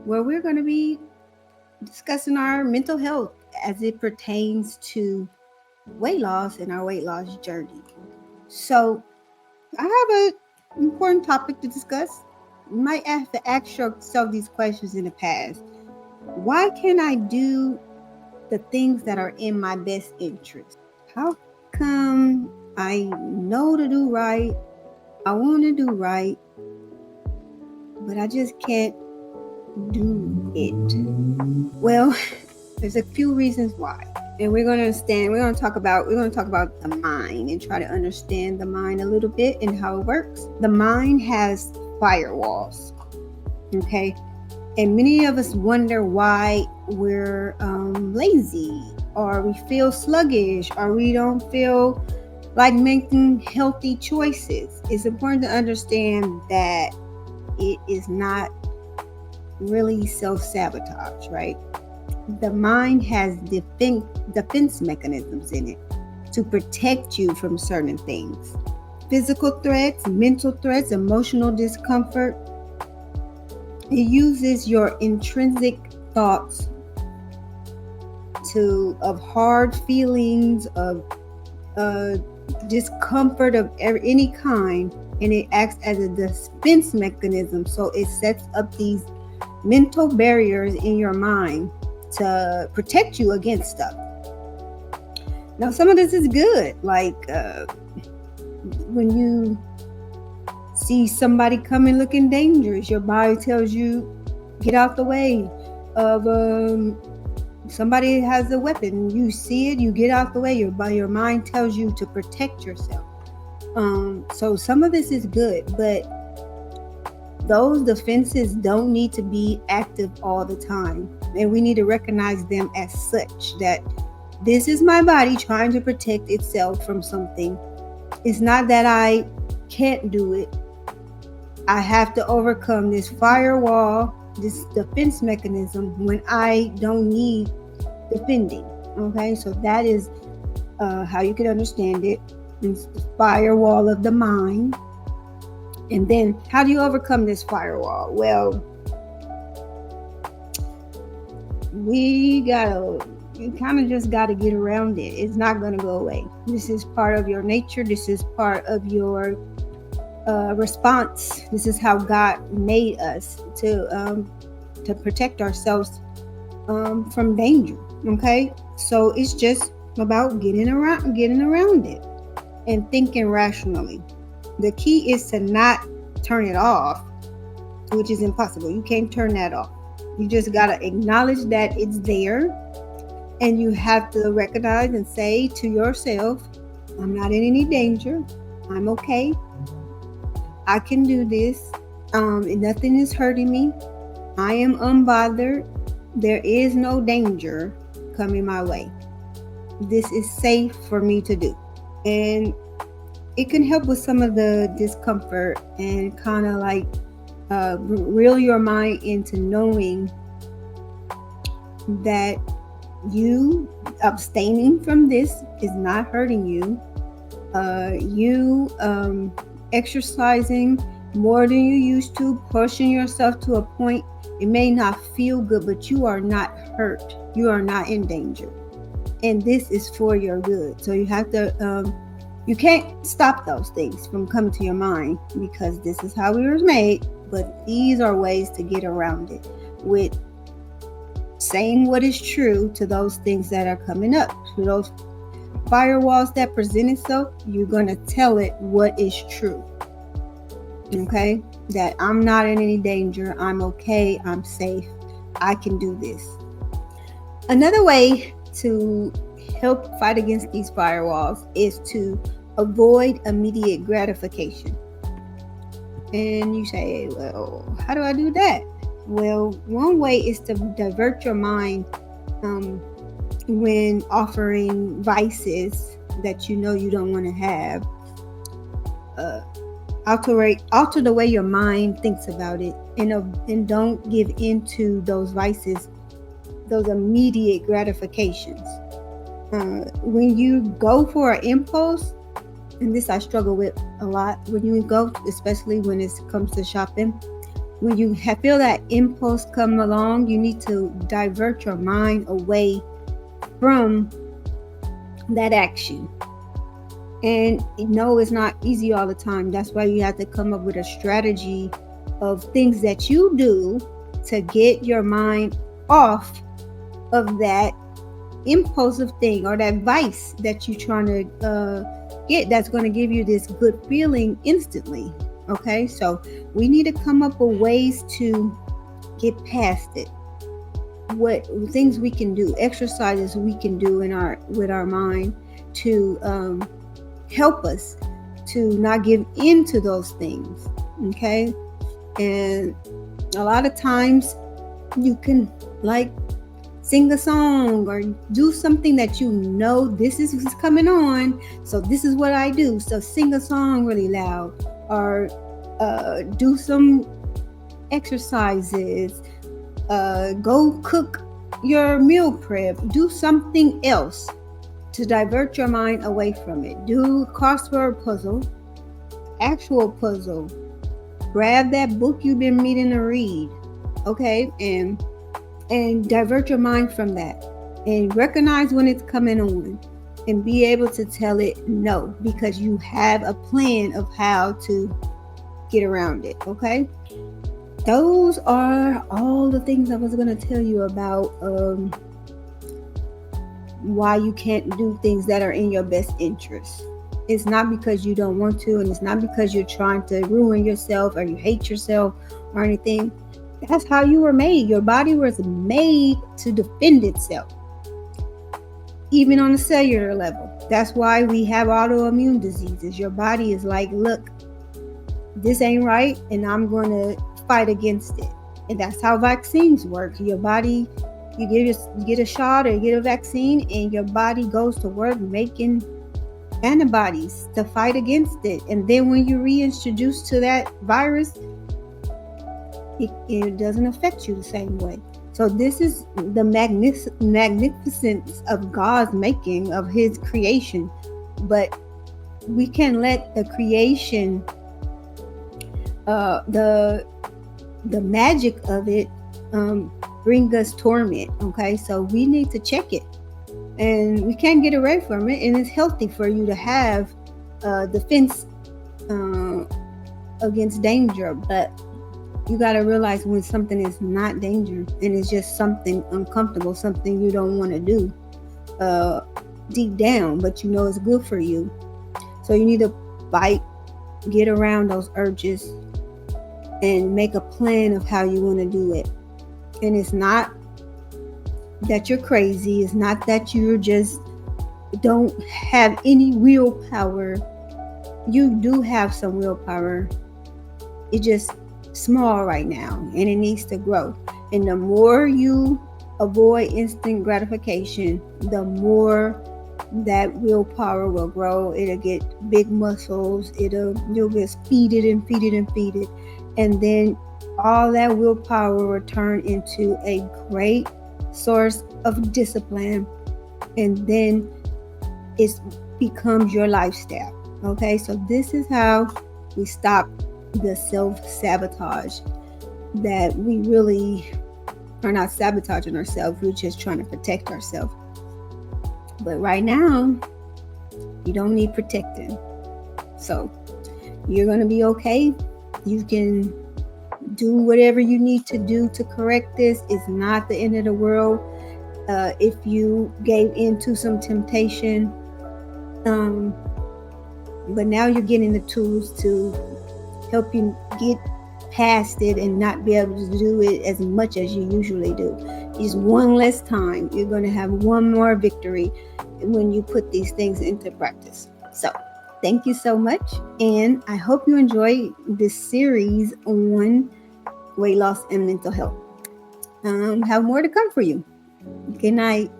where we're going to be discussing our mental health as it pertains to weight loss and our weight loss journey. So, I have an important topic to discuss. You might have to ask yourself these questions in the past. Why can't I do the things that are in my best interest? How come I know to do right? I want to do right, but I just can't do it. Well, there's a few reasons why. And we're going to talk about the mind and try to understand the mind a little bit and how it works. The mind has firewalls. Okay? And many of us wonder why we're lazy, or we feel sluggish, or we don't feel like making healthy choices. It's important to understand that it is not really self-sabotage, right? The mind has defense mechanisms in it to protect you from certain things. Physical threats, mental threats, emotional discomfort. It uses your intrinsic thoughts of hard feelings, of discomfort of any kind, and it acts as a defense mechanism. So it sets up these mental barriers in your mind to protect you against stuff. Now, some of this is good, like when you see somebody coming looking dangerous, your body tells you, get out the way of somebody has a weapon. You see it, you get out the way. Your mind tells you to protect yourself. So some of this is good, but those defenses don't need to be active all the time. And we need to recognize them as such, that this is my body trying to protect itself from something. It's not that I can't do it. I have to overcome this firewall, this defense mechanism when I don't need defending. Okay, so that is how you can understand it. It's the firewall of the mind. And then how do you overcome this firewall? Well, you kind of just got to get around it. It's not going to go away. This is part of your nature. This is part of your response. This is how God made us to protect ourselves from danger. Okay, so it's just about getting around it and thinking rationally. The key is to not turn it off, which is impossible. You can't turn that off. You just got to acknowledge that it's there, and you have to recognize and say to yourself, I'm not in any danger. I'm okay. I can do this. Nothing is hurting me. I am unbothered. There is no danger coming my way. This is safe for me to do. And it can help with some of the discomfort and kind of like reel your mind into knowing that you abstaining from this is not hurting you. You exercising more than you used to, pushing yourself to a point, it may not feel good, but you are not hurt. You are not in danger. And this is for your good. So you have to you can't stop those things from coming to your mind, because this is how we were made. But these are ways to get around it with saying what is true to those things that are coming up. To those firewalls that present itself, you're going to tell it what is true. Okay? That I'm not in any danger. I'm okay. I'm safe. I can do this. Another way to help fight against these firewalls is to avoid immediate gratification. And you say, well, how do I do that? Well, one way is to divert your mind when offering vices that you know you don't want to have. Alter the way your mind thinks about it, and don't give into those vices, those immediate gratifications. When you go for an impulse, and this I struggle with a lot, when you go, especially when it comes to shopping, when you feel that impulse come along, you need to divert your mind away from that action. And no, it's not easy all the time. That's why you have to come up with a strategy of things that you do to get your mind off of that impulsive thing or that vice that you're trying to get, that's going to give you this good feeling instantly. Okay, so we need to come up with ways to get past it. What things we can do, exercises we can do with our mind to help us to not give in to those things. Okay, and a lot of times you can like sing a song or do something that you know this is coming on, so this is what I do. So sing a song really loud, or do some exercises, go cook your meal prep, do something else to divert your mind away from it. Do a crossword puzzle, actual puzzle, grab that book you've been meaning to read, okay, and divert your mind from that, and recognize when it's coming on and be able to tell it no, because you have a plan of how to get around it. Okay, those are all the things I was going to tell you about why you can't do things that are in your best interest. It's not because you don't want to, and it's not because you're trying to ruin yourself or you hate yourself or anything. That's how you were made. Your body was made to defend itself, even on a cellular level. That's why we have autoimmune diseases. Your body is like, look, this ain't right, and I'm going to fight against it. And that's how vaccines work. Your body, you get a shot or you get a vaccine, and your body goes to work making antibodies to fight against it. And then when you reintroduce to that virus, it doesn't affect you the same way. So this is the magnificence of God's making, of his creation. But we can let the creation, the magic of it, bring us torment. Okay, so we need to check it, and we can't get away from it. And it's healthy for you to have defense against danger, but you got to realize when something is not danger and it's just something uncomfortable, something you don't want to do deep down, but you know it's good for you. So you need to fight, get around those urges, and make a plan of how you want to do it. And it's not that you're crazy. It's not that you just don't have any willpower. You do have some willpower. It's just small right now, and it needs to grow. And the more you avoid instant gratification, the more that willpower will grow. It'll get big muscles. You'll just feed it, and then all that willpower will turn into a great source of discipline, and then it becomes your lifestyle. Okay, so this is how we stop the self-sabotage, that we really are not sabotaging ourselves. We're just trying to protect ourselves. But right now, you don't need protecting. So you're going to be okay. You can do whatever you need to do to correct this. It's not the end of the world. If you gave into some temptation, but now you're getting the tools to help you get past it and not be able to do it as much as you usually do. Just one less time. You're going to have one more victory when you put these things into practice. So thank you so much, and I hope you enjoy this series on weight loss and mental health. Have more to come for you. Good night.